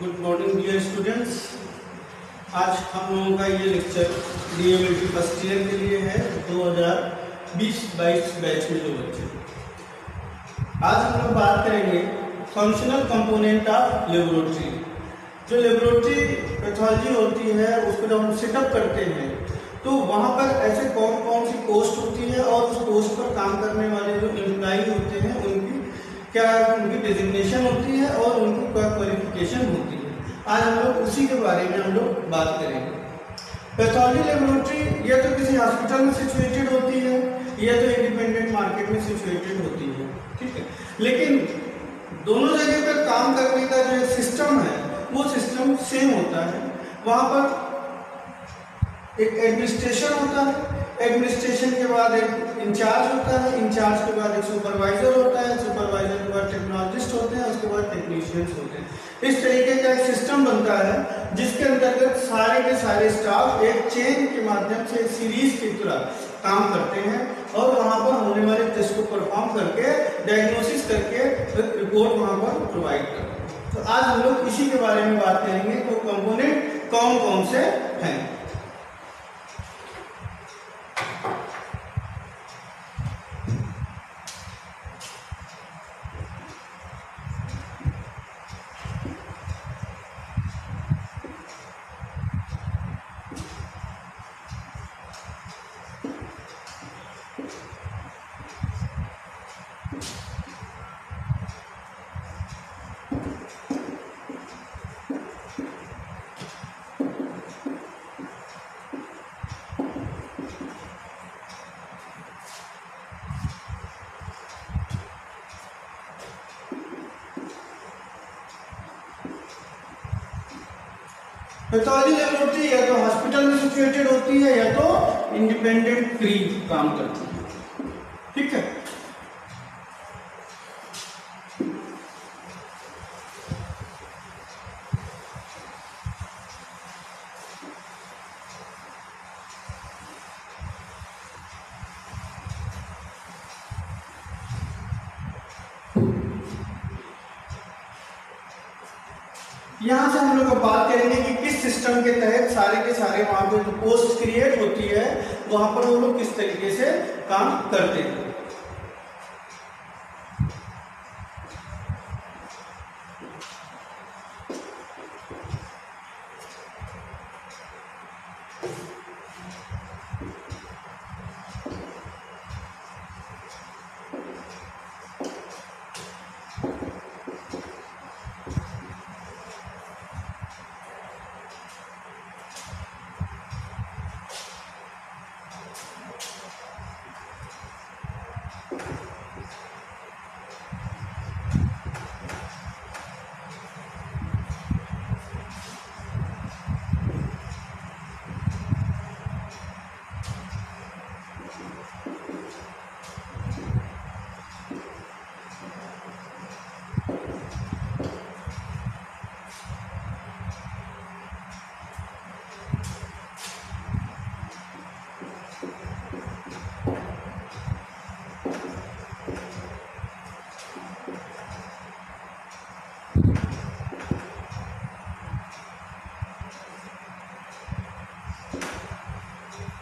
Good morning dear students. आज हम लोगों का ये लेक्चर डीएमएलटी फर्स्ट ईयर के लिए है 2020-22 बैच में जो बच्चे। आज हम लोग बात करेंगे फंक्शनल कंपोनेंट ऑफ लेबोरेटरी। जो लेबोरेटरी पैथोलॉजी होती है उसको जब हम सेटअप करते हैं तो वहाँ पर ऐसे कौन कौन सी पोस्ट होती है और उस पोस्ट पर काम करने वाले जो एम्प्लॉई होते हैं उनकी क्या उनकी डेजिग्नेशन होती है और उनकी क्या क्वालिफिकेशन होती है। आज हम लोग उसी के बारे में हम लोग बात करेंगे। पैथोलॉजी लेबोरेटरी या तो किसी हॉस्पिटल में सिचुएटेड होती है या तो इंडिपेंडेंट मार्केट में सिचुएटेड होती है, ठीक है। लेकिन दोनों जगह पर काम करने का जो सिस्टम है वो सिस्टम सेम होता है। वहाँ पर एक एडमिनिस्ट्रेशन होता है, एडमिनिस्ट्रेशन के बाद एक इंचार्ज होता है, इंचार्ज के बाद एक सुपरवाइजर होता है, सुपरवाइजर के बाद टेक्नोलॉजिस्ट होते हैं, उसके बाद टेक्नीशियंस होते हैं। इस तरीके का एक सिस्टम बनता है जिसके अंतर्गत सारे के सारे स्टाफ एक चेन के माध्यम से एक सीरीज की तरह काम करते हैं और वहाँ पर होने वाले टेस्ट को परफॉर्म करके डायग्नोसिस करके रिपोर्ट वहाँ पर प्रोवाइड करते हैं। तो आज हम लोग इसी के बारे में बात करेंगे। तो कंपोनेंट कौन कौन से हैं। पैथोलॉजी लेबोरेटरी या तो हॉस्पिटल में सिचुएटेड होती है या तो इंडिपेंडेंट फ्री काम करती है, ठीक है। यहाँ से हम लोग बात करेंगे कि किस सिस्टम के तहत सारे के सारे वहां पे जो पोस्ट क्रिएट होती है वहां पर वो लोग किस तरीके से काम करते हैं।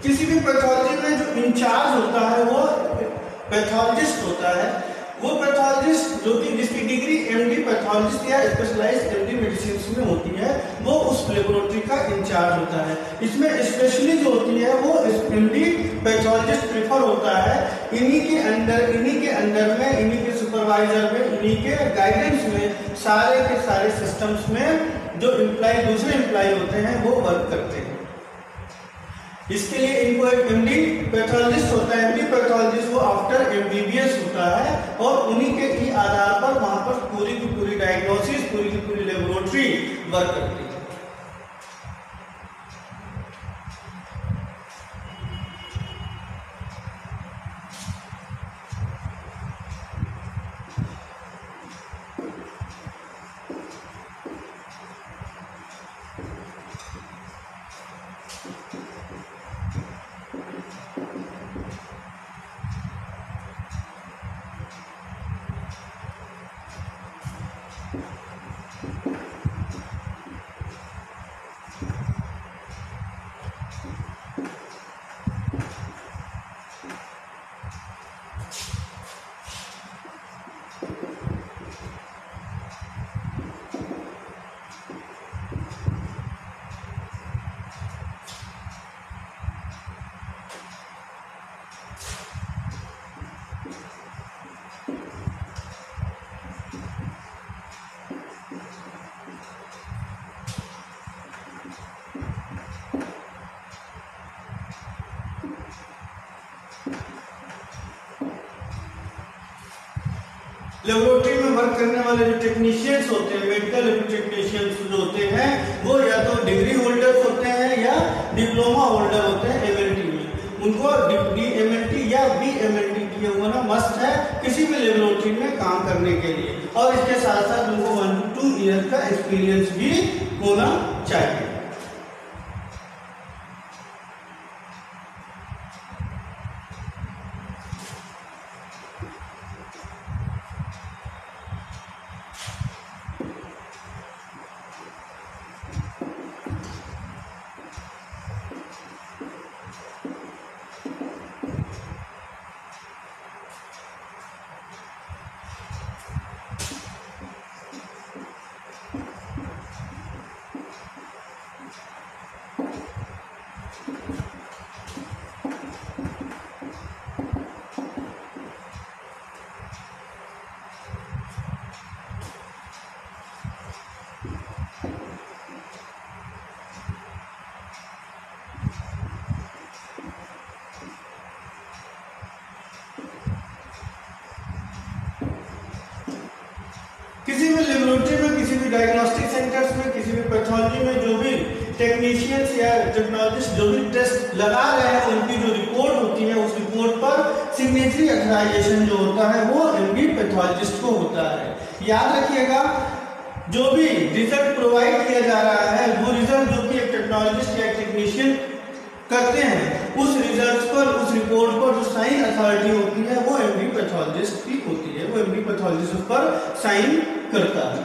किसी भी पैथोलॉजी में जो इंचार्ज होता है वो पैथोलॉजिस्ट होता है। वो पैथोलॉजिस्ट जो कि जिसकी डिग्री एमडी पैथोलॉजिस्ट या स्पेशलाइज्ड एमडी मेडिसिन में होती है वो उस लेबोरेटरी का इंचार्ज होता है। इसमें स्पेशली जो होती है वो एमडी पैथोलॉजिस्ट प्रेफर होता है। इन्हीं के अंडर में इन्हीं के सुपरवाइजर में इन्हीं के गाइडेंस में सारे के सारे सिस्टम्स में जो एम्प्लॉय दूसरे एम्प्लॉय होते हैं वो वर्क करते हैं। इसके लिए इनको एक एमडी पैथोलॉजिस्ट होता है। एमडी पैथोलॉजिस्ट वो आफ्टर एमबीबीएस होता है और उन्हीं के ही आधार पर वहां पर पूरी की पूरी डायग्नोसिस पूरी की पूरी लेबोरेटरी वर्क करती है। लेबोरेटरी में वर्क करने वाले जो टेक्नीशियंस होते हैं, मेडिकल टेक्नीशियंस जो होते हैं, वो या तो डिग्री होल्डर्स होते हैं या डिप्लोमा होल्डर होते हैं एमएलटी में। उनको DMLT या BMLT किया हुआ ना मस्ट है किसी भी लेबोरेटरी में काम करने के लिए, और इसके साथ साथ उनको 1 to 2 ईयर का एक्सपीरियंस भी होना चाहिए। किसी भी लेबोरेटरी में, किसी भी डायग्नोस्टिक सेंटर्स में, किसी भी पैथोलॉजी में जो भी टेक्नीशियंस या टेक्नोलॉजिस्ट जो भी टेस्ट लगा रहे हैं, उनकी जो रिपोर्ट होती है, उस रिपोर्ट पर सिग्नेचरी अथराइजेशन जो होता है वो एमडी पैथोलॉजिस्ट को होता है। याद रखिएगा, जो भी रिजल्ट प्रोवाइड किया जा रहा है, वो रिजल्ट जो कि एक टेक्नोलॉजिस्ट या टेक्नीशियन करते हैं, उस रिजल्ट पर, उस रिपोर्ट पर जो साइन अथॉरिटी होती है वो एमडी पैथोलॉजिस्ट की होती है। वो एमडी पैथोलॉजिस्ट उस पर साइन करता है।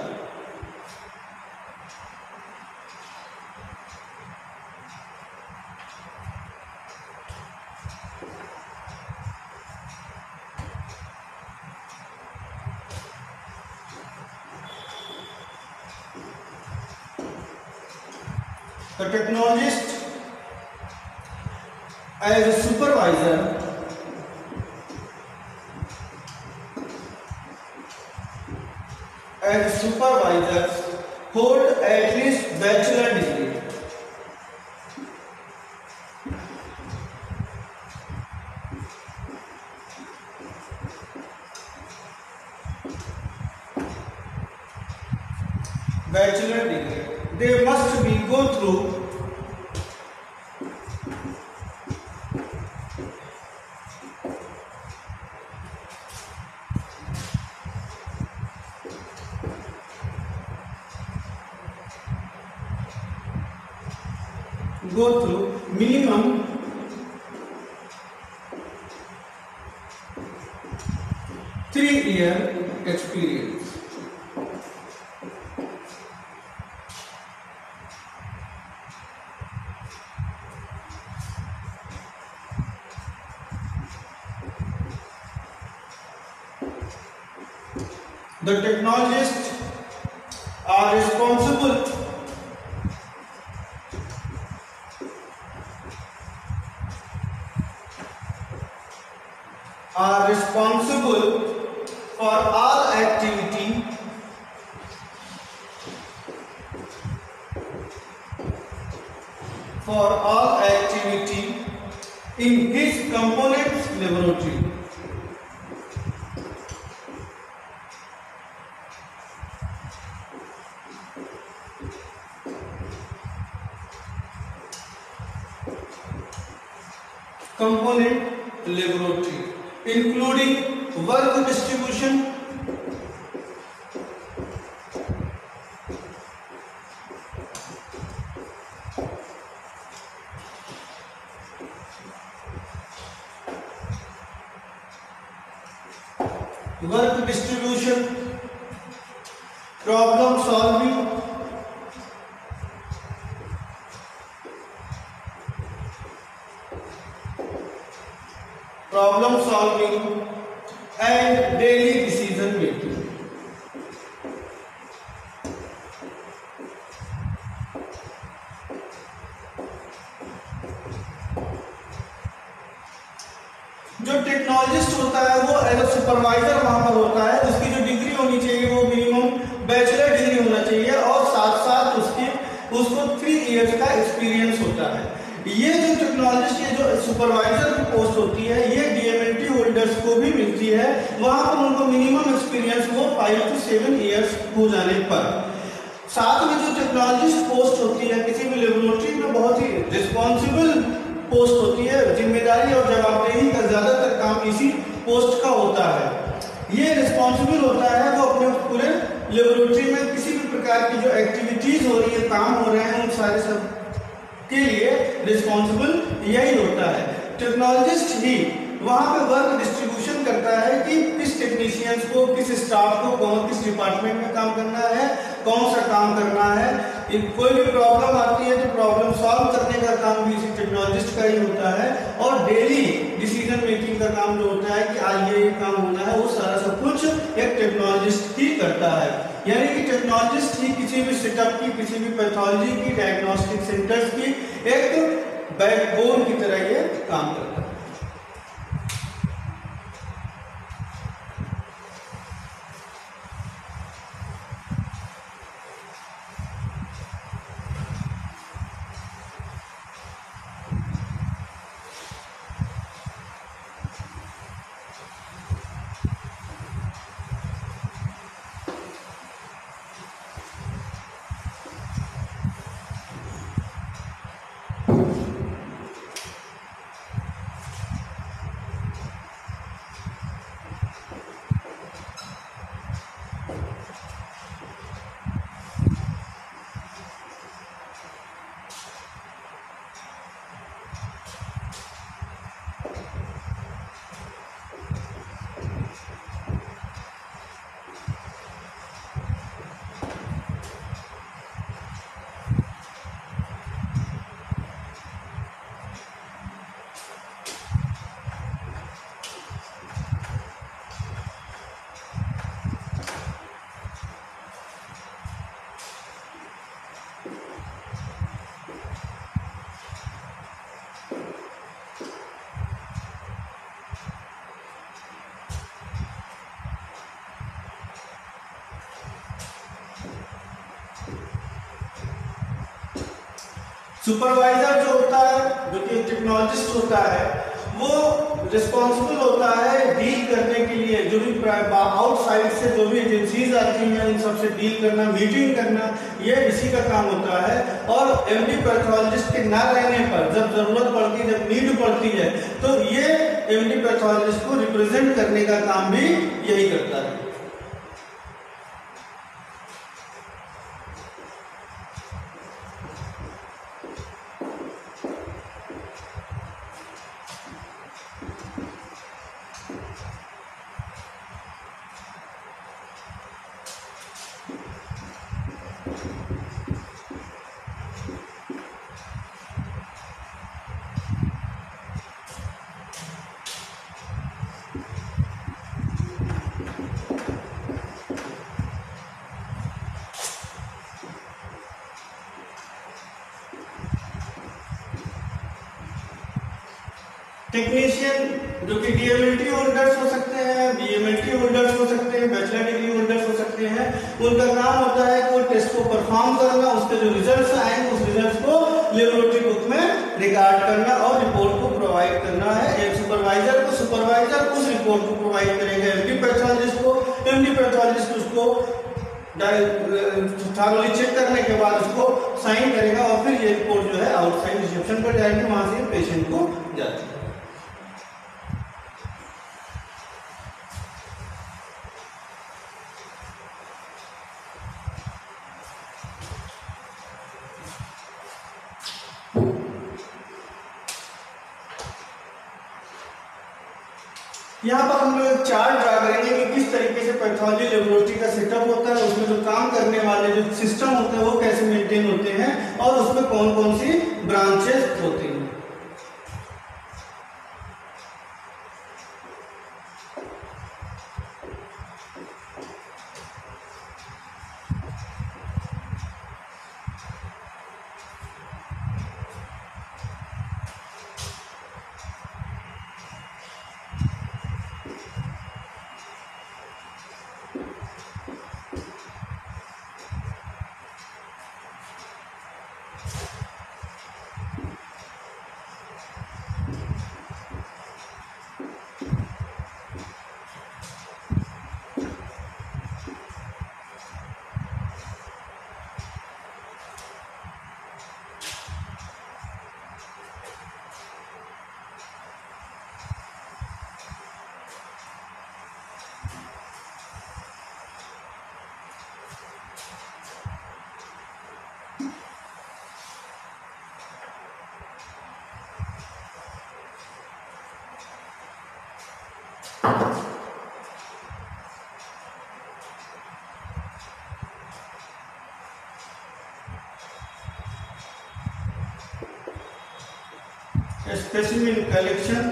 The technologist as a supervisor hold at least bachelor degree. Bachelor degree. They must be go through minimum 3-year experience. The technologists are responsible for all activity in his components laboratory. Component laboratory, including work distribution, problem solving, and daily decision making. जो technologist होता है वो as a supervisor वहां पर होता है। उसकी जो डिग्री होनी चाहिए वो मिनिमम बैचलर डिग्री होना चाहिए, और साथ साथ उसको 3 इयर्स का एक्सपीरियंस होता है। ये जो टेक्नोलॉजिस्ट, ये जो सुपरवाइजर की पोस्ट होती है, ये डीएमएलटी होल्डर्स को भी मिलती है। वहां पर उनको मिनिमम एक्सपीरियंस वो 5 to 7 ईयर्स हो जाने पर। साथ में जो टेक्नोलॉजिस्ट पोस्ट होती है किसी भी लेबोरेटरी में, बहुत ही रिस्पॉन्सिबल पोस्ट होती है, जिम्मेदारी और जवाबदेही का ज्यादातर काम इसी पोस्ट का होता है। ये रिस्पॉन्सिबल होता है, वो अपने पूरे लेबोरेटरी में किसी भी प्रकार की जो एक्टिविटीज हो रही है, काम हो रहे हैं, उन सारे सब के लिए रिस्पॉन्सिबल यही होता है। टेक्नोलॉजिस्ट ही वहां पे वर्क डिस्ट्रीब्यूशन करता है कि किस टेक्नीशियंस को, किस स्टाफ को किस डिपार्टमेंट में काम करना है, कौन सा काम करना है। कोई भी प्रॉब्लम आती है तो प्रॉब्लम सॉल्व करने का काम भी इसी टेक्नोलॉजिस्ट का ही होता है, और डेली डिसीजन मेकिंग का काम जो होता है कि आज ये काम होना है, वो सारा सब कुछ एक टेक्नोलॉजिस्ट ही करता है। यानी कि टेक्नोलॉजिस्ट ही किसी भी सेटअप की, किसी भी पैथोलॉजी की, डायग्नोस्टिक सेंटर्स की एक बैकबोन की तरह ये काम करता है। सुपरवाइजर जो होता है, जो कि टेक्नोलॉजिस्ट होता है, वो रिस्पॉन्सिबल होता है डील करने के लिए, जो भी आउटसाइड से जो भी एजेंसीज आती हैं उन सबसे डील करना, मीटिंग करना, ये इसी का काम होता है। और एमडी पैथोलॉजिस्ट के ना रहने पर, जब जरूरत पड़ती है, जब नीड पड़ती है, तो ये एमडी पैथोलॉजिस्ट को रिप्रेजेंट करने का काम भी यही करता है। टेक्नीशियन जो कि डीएमएलटी होल्डर्स हो सकते हैं, बीएमएलटी होल्डर्स हो सकते हैं, बैचलर डिग्री होल्डर्स हो सकते हैं, उनका काम होता है कि वो टेस्ट को परफॉर्म करना, उसके जो रिजल्ट्स आएंगे उस रिजल्ट्स को लेबोरेटरी बुक में रिकॉर्ड करना और रिपोर्ट को प्रोवाइड करना है एक सुपरवाइजर को। सुपरवाइजर उस रिपोर्ट को प्रोवाइड करेगा एमडी पैथोलॉजिस्ट को, एमडी पैथोलॉजिस्ट उसको थॉरली चेक करने के बाद उसको साइन करेगा और फिर ये रिपोर्ट जो है आउटसाइड रिसेप्शन पर जाएगी, वहां से पेशेंट को जाती है। यहाँ पर हम लोग एक चार्ट ड्रा करेंगे कि किस तरीके से पैथोलॉजी लेबोरेटरी का सेटअप होता है, उसमें जो काम करने वाले जो सिस्टम होते हैं वो कैसे मेंटेन होते हैं और उसमें कौन कौन सी ब्रांचेस होती हैं। Specimen collection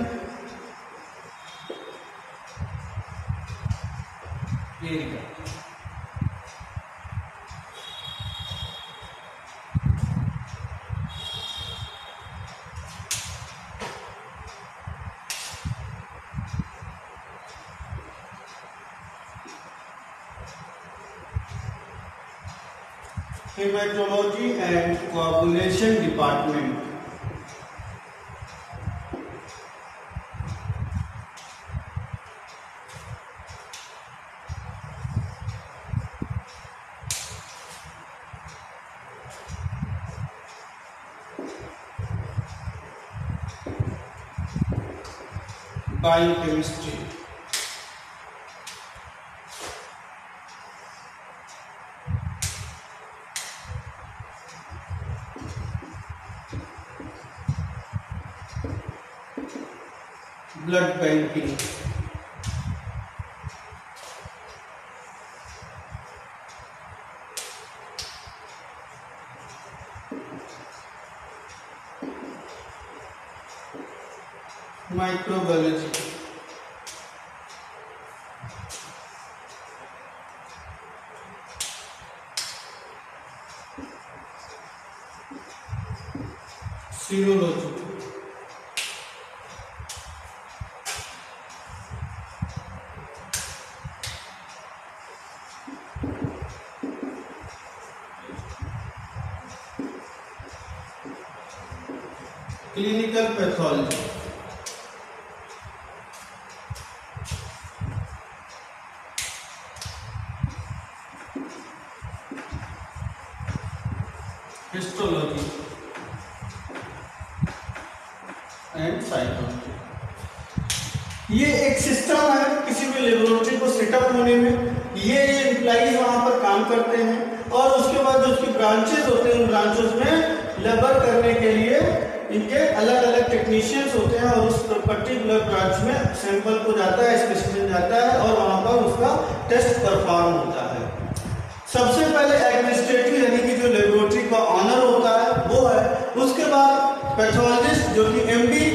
area. Hematology and coagulation department। Biochemistry. Blood banking. Microbiology. Serology. Clinical pathology. Histology and cytology. ये एक सिस्टम है किसी भी लेबोरेटरी को सेटअप होने में। ये एम्प्लॉइज वहां पर काम करते हैं और उसके बाद जो उसकी ब्रांचेस होते हैं उन ब्रांचेस में लेबर करने के लिए इनके अलग अलग टेक्नीशियंस होते हैं और उस पर्टिकुलर ब्रांच में सैंपल को जाता है, स्पेसिमेन जाता है और वहां पर उसका टेस्ट परफॉर्म होता है। सबसे पहले एडमिनिस्ट्रेटिव यानी कि जो लेबोरेटरी का ऑनर होता है वो है। उसके बाद पैथोलॉजिस्ट जो कि एमडी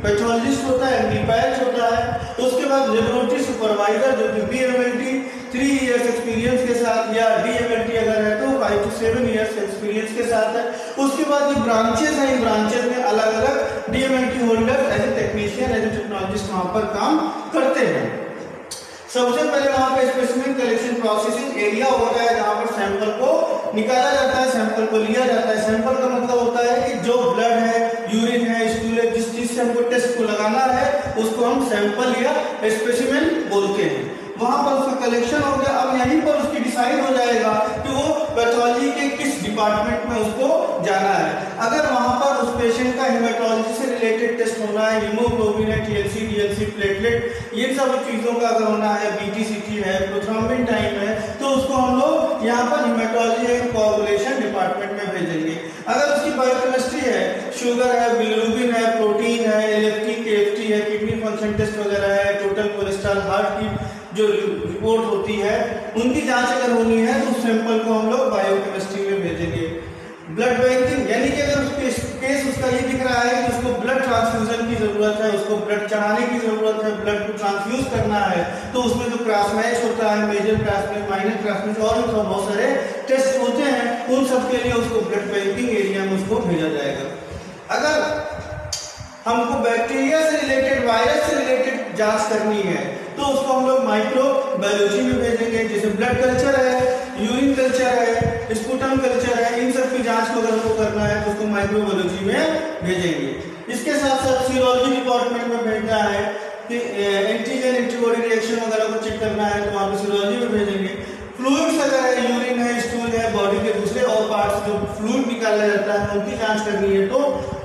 पैथोलॉजिस्ट होता है, एमडी पैच होता है। उसके बाद लेबोरेटरी सुपरवाइजर जो कि बीएमएलटी 3 इयर्स एक्सपीरियंस के साथ या डीएमएलटी अगर है तो 5 to 7 इयर्स एक्सपीरियंस के साथ है। उसके बाद ये ब्रांचेस हैं, इन ब्रांचेस में अलग अलग DMLT holder as a technician as a technologist वहां पर काम करते हैं। सबसे पहले वहां पे स्पेसिमेन कलेक्शन प्रोसेसिंग एरिया होता है जहां पर सैंपल को निकाला जाता है, सैंपल को लिया जाता है। सैंपल का मतलब होता है कि जो ब्लड है, यूरिन है, स्टूल है, जिस चीज से हमको टेस्ट को लगाना है उसको हम सैंपल या स्पेसिमेन बोलते हैं। वहां पर उसका कलेक्शन हो गया। अब यहीं पर उसकी डिसाइड हो जाएगा कि वो पैथोलॉजी के किस डिपार्टमेंट में उसको जाना है। अगर वहां पर उस पेशेंट का हेमेटोलॉजी से रिलेटेड टेस्ट होना है, हीमोग्लोबिन है, टीएलसी, डीएलसी, प्लेटलेट, ये सब चीजों का अगर होना है, बीटीसीटी है, प्रोथ्रोम्बिन टाइम है, तो उसको हम लोग यहाँ पर हेमेटोलॉजी एंड कोआगुलेशन डिपार्टमेंट में भेजेंगे। अगर उसकी बायोकेमिस्ट्री है, शुगर है, बिलिरुबिन है, प्रोटीन है, एलएफटी, केएफटी है, किडनी फंक्शन टेस्ट वगैरह है, टोटल कोलेस्ट्रॉल, हार्ट की जो रिपोर्ट होती है उनकी जांच अगर होनी है तो उस सैंपल को हम लोग बायोकेमिस्ट्री में भेजेंगे। ब्लड बैंकिंग यानी कि अगर केस उसका ये दिख रहा है कि उसको ब्लड ट्रांसफ्यूजन की जरूरत है, उसको ब्लड चढ़ाने की जरूरत है, ब्लड को ट्रांसफ्यूज करना है, तो उसमें जो क्रॉस मैच होता है, major cross match, minor cross match और भी बहुत सारे टेस्ट होते हैं, उन सब के लिए उसको ब्लड बैंकिंग एरिया में उसको भेजा जाएगा। अगर हमको बैक्टीरिया से रिलेटेड, वायरस से रिलेटेड जांच करनी है तो उसको हम लोग माइक्रोबायोलॉजी में भेजेंगे। जैसे ब्लड कल्चर है, यूरिन कल्चर है, स्पुटम कल्चर है, इन सब की जांच को अगर हमको करना है तो उसको माइक्रोबायोलॉजी में भेजेंगे। इसके साथ साथ सीरोलॉजी डिपार्टमेंट में भेजना है कि एंटीजन एंटीबॉडी रिएक्शन वगैरह को चेक करना है तो वहाँ पे सीरोलॉजी में भेजेंगे। फ्लूइड्स अगर है, यूरिन है, स्टूल है, बॉडी के दूसरे और पार्ट्स जो फ्लूइड निकाला जाता है उनकी जांच करनी है तो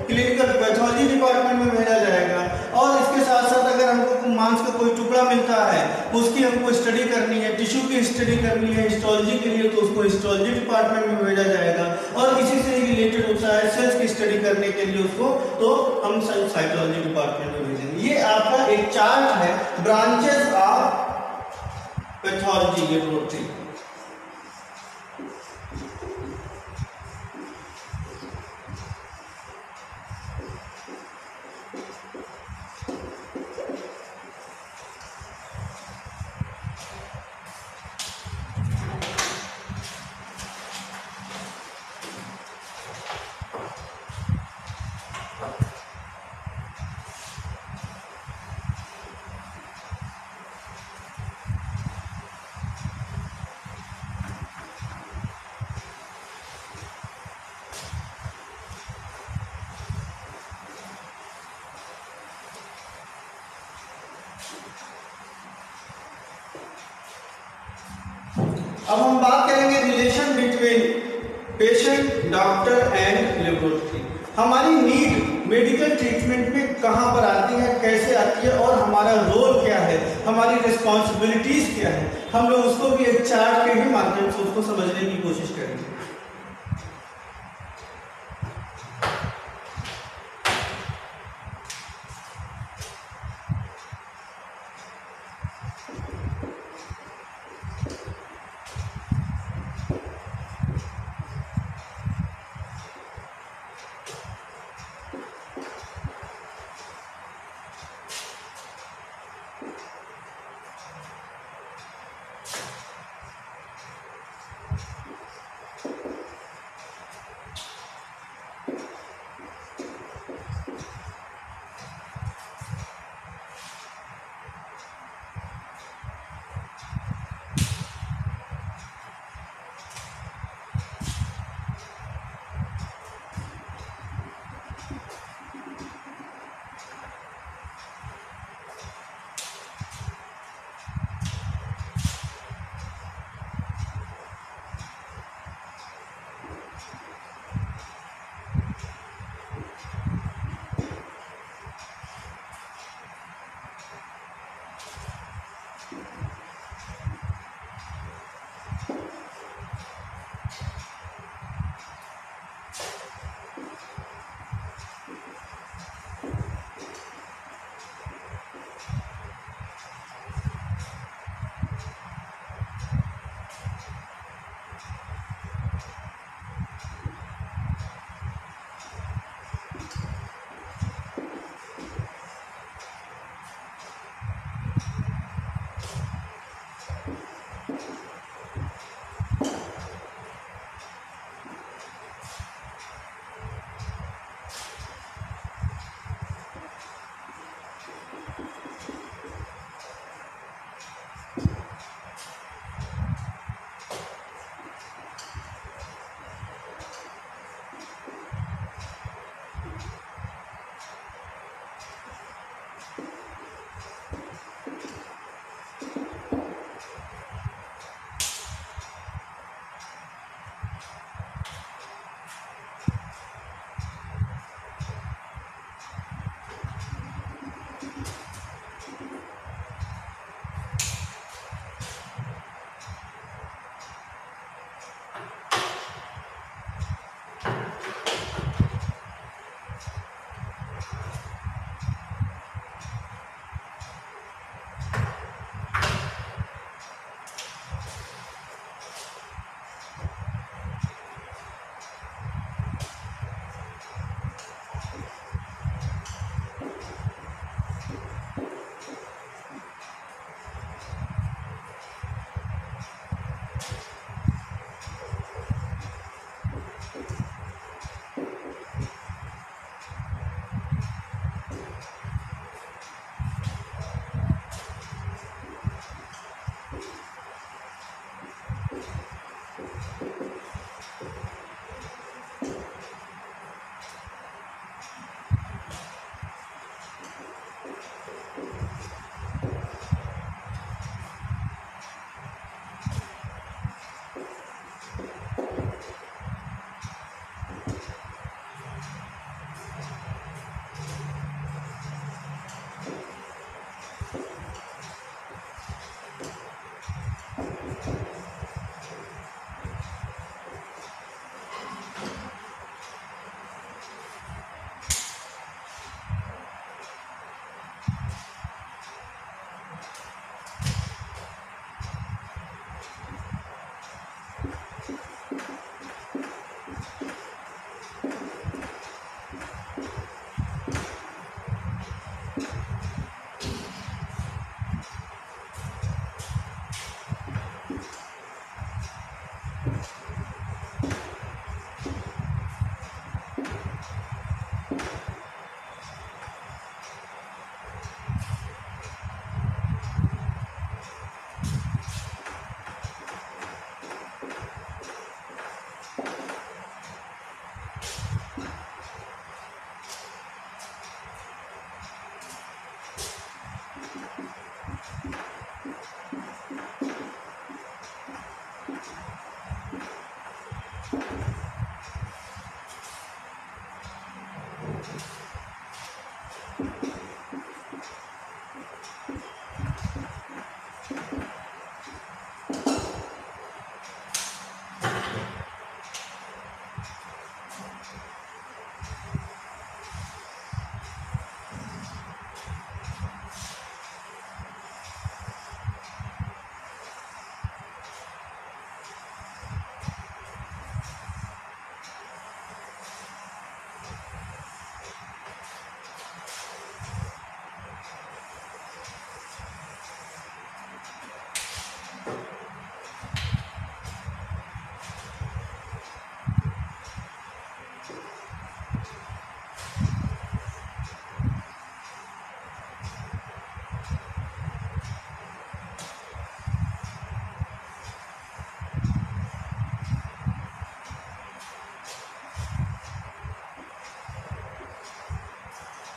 क्लिनिकल पैथोलॉजी डिपार्टमेंट में भेजा जाएगा। और इसके साथ साथ अगर हमको मांस का कोई टुकड़ा मिलता है उसकी हमको स्टडी करनी है, टिश्यू की स्टडी करनी है हिस्टोलॉजी के लिए तो उसको हिस्टोलॉजी डिपार्टमेंट में भेजा जाएगा। और इसी से रिलेटेड होता है सेल्स की स्टडी करने के लिए उसको तो हम साइटोलॉजी डिपार्टमेंट में भेजेंगे। ये आपका एक चार्ट है ब्रांचेस ऑफ पैथोलॉजी लेबोरेटरी। अब हम बात करेंगे relation between patient, doctor and laboratory. हमारी नीड मेडिकल ट्रीटमेंट में कहाँ पर आती है, कैसे आती है और हमारा रोल क्या है, हमारी रिस्पॉन्सिबिलिटीज क्या है, हम लोग उसको भी एक चार्ट के ही माध्यम से उसको समझने की कोशिश करेंगे।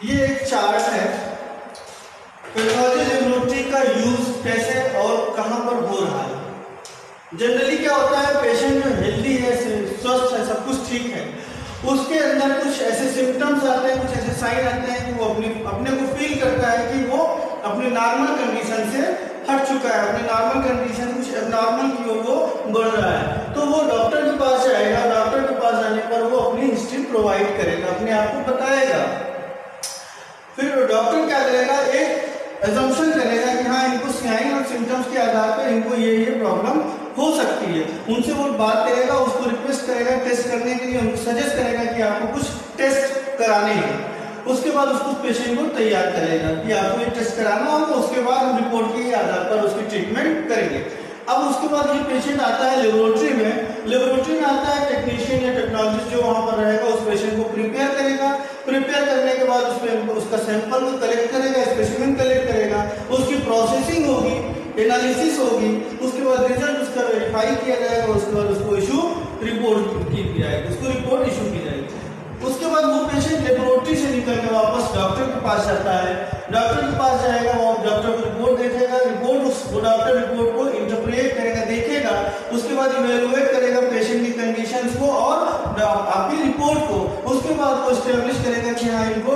ये एक चार्ट है पैथोलॉजी लेबोरेटरी का यूज कैसे और कहां पर हो रहा है। जनरली क्या होता है, पेशेंट जो हेल्दी है, स्वस्थ है, सब कुछ ठीक है, उसके अंदर कुछ ऐसे सिम्टम्स आते हैं, कुछ ऐसे साइन आते हैं कि वो अपने को फील करता है कि वो अपने नॉर्मल कंडीशन से हट चुका है, अपने नॉर्मल कंडीशन कुछ एबनॉर्मल की ओर वो बढ़ रहा है। तो वो डॉक्टर के पास जाएगा, डॉक्टर के पास जाने पर वो अपनी हिस्ट्री प्रोवाइड करेगा, अपने आप को बताएगा। फिर डॉक्टर क्या करेगा, एक एजम्पशन करेगा कि हाँ इनको साइन और सिम्टम्स के आधार पर इनको ये प्रॉब्लम हो सकती है। उनसे वो बात करेगा, उसको रिक्वेस्ट करेगा टेस्ट करने के लिए, उनको सजेस्ट करेगा कि आपको कुछ टेस्ट कराने हैं। उसके बाद उसको पेशेंट को तैयार करेगा कि आपको ये टेस्ट कराना होगा, उसके बाद हम रिपोर्ट के आधार पर उसकी ट्रीटमेंट करेंगे। अब उसके बाद ये पेशेंट आता है लेबोरेटरी में आता है टेक्नीशियन या टेक्नोलॉजिस्ट जो वहां पर रहेगा, उस पेशेंट को प्रिपेयर करेगा। प्रिपेयर करने के बाद उसका सैंपल को कलेक्ट करेगा, स्पेसिमेन कलेक्ट करेगा, उसकी प्रोसेसिंग होगी, एनालिसिस होगी, उसके बाद रिजल्ट उसका वेरीफाई किया जाएगा, उसके बाद उसको इशू रिपोर्ट की जाएगी, उसको रिपोर्ट इशू की जाएगी। उसके बाद वो पेशेंट लेबोरेटरी से निकल के वापस डॉक्टर के पास जाता है। डॉक्टर के पास जाएगा, वो डॉक्टर को रिपोर्ट देखेगा, वो डॉक्टर रिपोर्ट को इंटरप्रेट करेगा, देखेगा, उसके बाद इवेलुएट करेगा पेशेंट की कंडीशंस को और आपकी रिपोर्ट को। उसके बाद वो एस्टेब्लिश करेगा कि हाँ इनको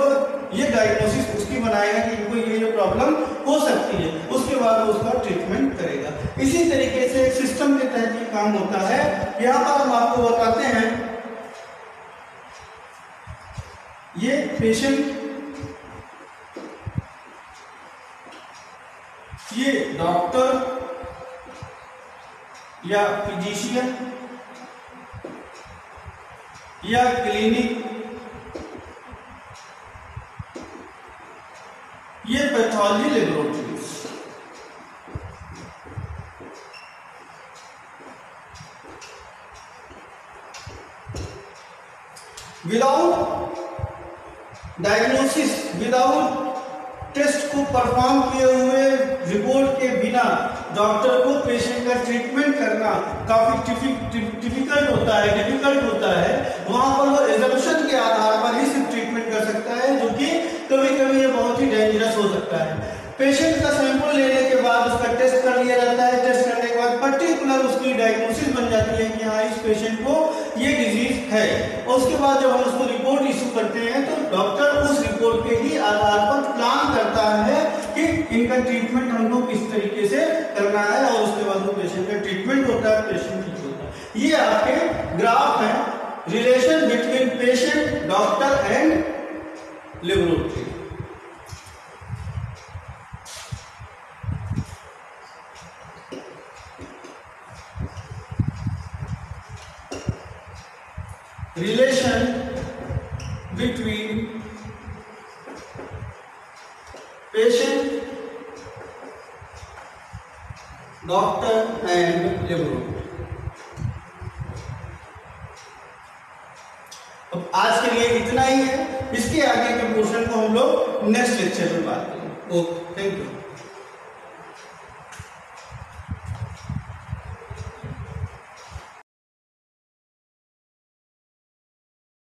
ये डायग्नोसिस उसकी बनाएगा कि इनको ये प्रॉब्लम हो सकती है। उसके बाद वो उसका ट्रीटमेंट करेगा। इसी तरीके से एक सिस्टम के तहत ये काम होता है। यहाँ पर हम आपको बताते हैं, ये पेशेंट, ये डॉक्टर या फिजिशियन या क्लिनिक, ये pathology laboratory. Without diagnosis, without test को परफॉर्म किए हुए, रिपोर्ट के बिना डॉक्टर को पेशेंट का ट्रीटमेंट करना काफी डिफिकल्ट होता है। वहां पर वो एजम्पशन के आधार पर ही सिर्फ ट्रीटमेंट कर सकता है, जो कि कभी कभी ये बहुत ही डेंजरस हो सकता है। पेशेंट का सैंपल लेने के बाद उसका टेस्ट कर लिया जाता है। टेस्ट करने के बाद पर्टिकुलर उसकी डायग्नोसिस बन जाती है कि हाँ इस पेशेंट को ये डिजीज है। और उसके बाद जब हम उसको रिपोर्ट इशू करते हैं तो डॉक्टर उस रिपोर्ट के ही आधार पर प्लान करता है कि इनका ट्रीटमेंट हमको किस तरीके से करना है, और उसके बाद वो पेशेंट का ट्रीटमेंट होता है, पेशेंट ठीक होता है। ये आपके ग्राफ है, relation between patient, doctor and laboratory. Relation between patient, doctor and laboratory। अब आज के लिए इतना ही है। इसके आगे के पोर्शन को हम लोग नेक्स्ट लेक्चर में बात करेंगे। Okay, thank you.